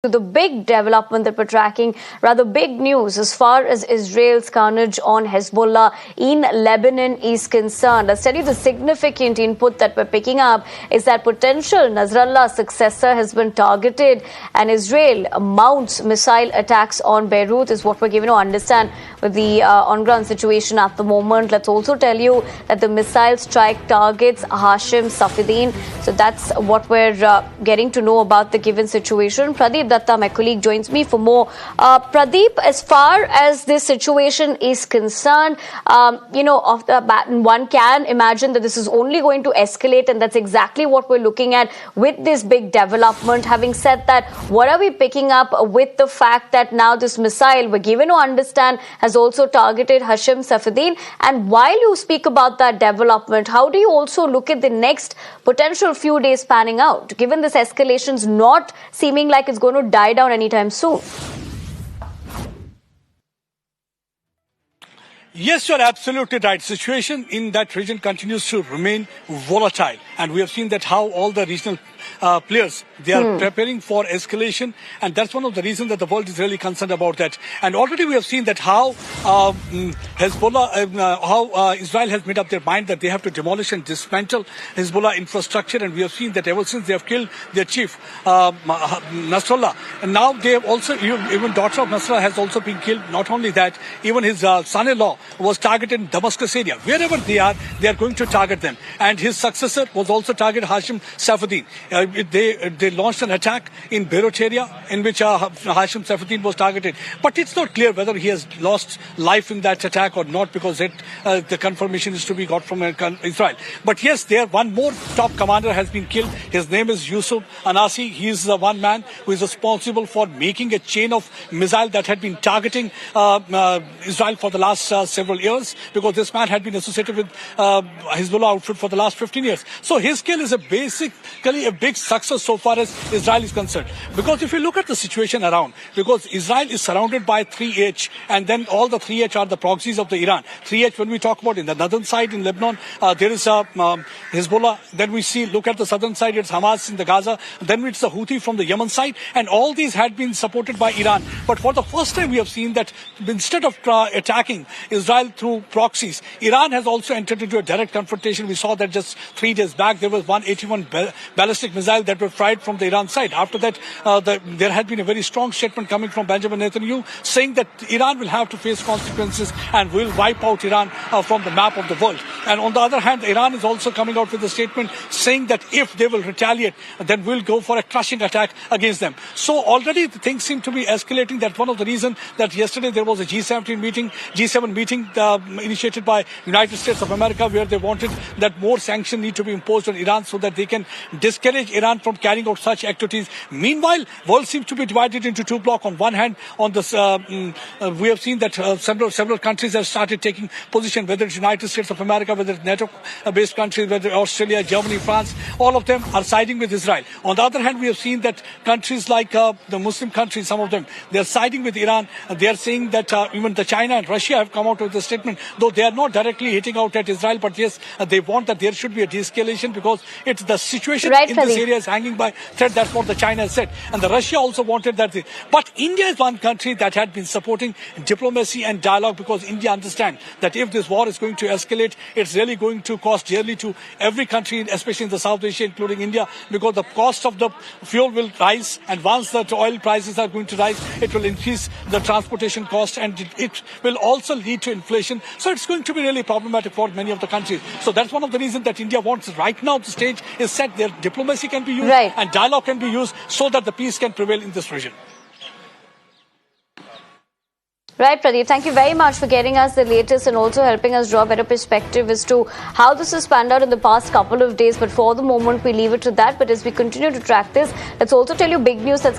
To the big development that we're tracking, rather big news as far as Israel's carnage on Hezbollah in Lebanon is concerned. Let's tell you the significant input that we're picking up is that potential Nasrallah successor has been targeted and Israel mounts missile attacks on Beirut is what we're given to understand with the on-ground situation at the moment. Let's also tell you that the missile strike targets Hashem Safieddine. So that's what we're getting to know about the given situation. Pradeep Datta, my colleague, joins me for more. Pradeep, as far as this situation is concerned, off the bat, one can imagine that this is only going to escalate, and that's exactly what we're looking at with this big development. Having said that, what are we picking up with the fact that now this missile, we're given to understand, has also targeted Hashem Safieddine? And while you speak about that development, how do you also look at the next potential few days panning out, given this escalation's not seeming like it's going to die down anytime soon? Yes, you're absolutely right. Situation in that region continues to remain volatile. And we have seen that how all the regional players, they are preparing for escalation. And that's one of the reasons that the world is really concerned about that. And already we have seen that how Israel has made up their mind that they have to demolish and dismantle Hezbollah infrastructure. And we have seen that ever since they have killed their chief, Nasrallah. And now they have also, even daughter of Nasrallah has also been killed. Not only that, even his son-in-law was targeted in Damascus area. Wherever they are going to target them. And his successor was also targeted, Hashem Safieddine. They launched an attack in Beirut area in which Hashem Safieddine was targeted. But it's not clear whether he has lost life in that attack or not, because the confirmation is to be got from Israel. But yes, there one more top commander has been killed. His name is Yusuf Anasi. He is the one man who is responsible for making a chain of missiles that had been targeting Israel for the last several years, because this man had been associated with Hezbollah outfit for the last 15 years. So his kill is basically a big success so far as Israel is concerned. Because if you look at the situation around, because Israel is surrounded by 3H, and then all the 3H are the proxies of the Iran. 3H, when we talk about in the northern side in Lebanon, there is Hezbollah. Then we look at the southern side, it's Hamas in the Gaza. Then it's the Houthi from the Yemen side. And all these had been supported by Iran. But for the first time, we have seen that instead of attacking Israel through proxies, Iran has also entered into a direct confrontation. We saw that just 3 days back, there was 181 ballistic missiles that were fired from the Iran side. After that, there had been a very strong statement coming from Benjamin Netanyahu saying that Iran will have to face consequences and will wipe out Iran from the map of the world. And on the other hand, Iran is also coming out with a statement saying that if they will retaliate, then we'll go for a crushing attack against them. So already the things seem to be escalating. That's one of the reasons that yesterday there was a G7 meeting initiated by United States of America, where they wanted that more sanctions need to be imposed on Iran so that they can discourage Iran from carrying out such activities. Meanwhile, world seems to be divided into two blocks. On one hand, on this, we have seen that several countries have started taking position, whether it's United States of America, whether it's NATO-based countries, whether Australia, Germany, France, all of them are siding with Israel. On the other hand, we have seen that countries like the Muslim countries, some of them, they are siding with Iran. They are saying that even the China and Russia have come out with a statement, though they are not directly hitting out at Israel, but yes, they want that there should be a de-escalation, because it's the situation in this area is hanging by thread. That's what the China has said. And the Russia also wanted that. But India is one country that had been supporting diplomacy and dialogue, because India understands that if this war is going to escalate, it's really going to cost dearly to every country, especially in the South Asia, including India, because the cost of the fuel will rise. And once the oil prices are going to rise, it will increase the transportation cost, and it will also lead to inflation. So it's going to be really problematic for many of the countries. So that's one of the reasons that India wants right now the stage is set. Their diplomacy can be used and dialogue can be used so that the peace can prevail in this region. Right, Pradeep. Thank you very much for getting us the latest and also helping us draw a better perspective as to how this has panned out in the past couple of days. But for the moment, we leave it to that. But as we continue to track this, let's also tell you big news that's coming.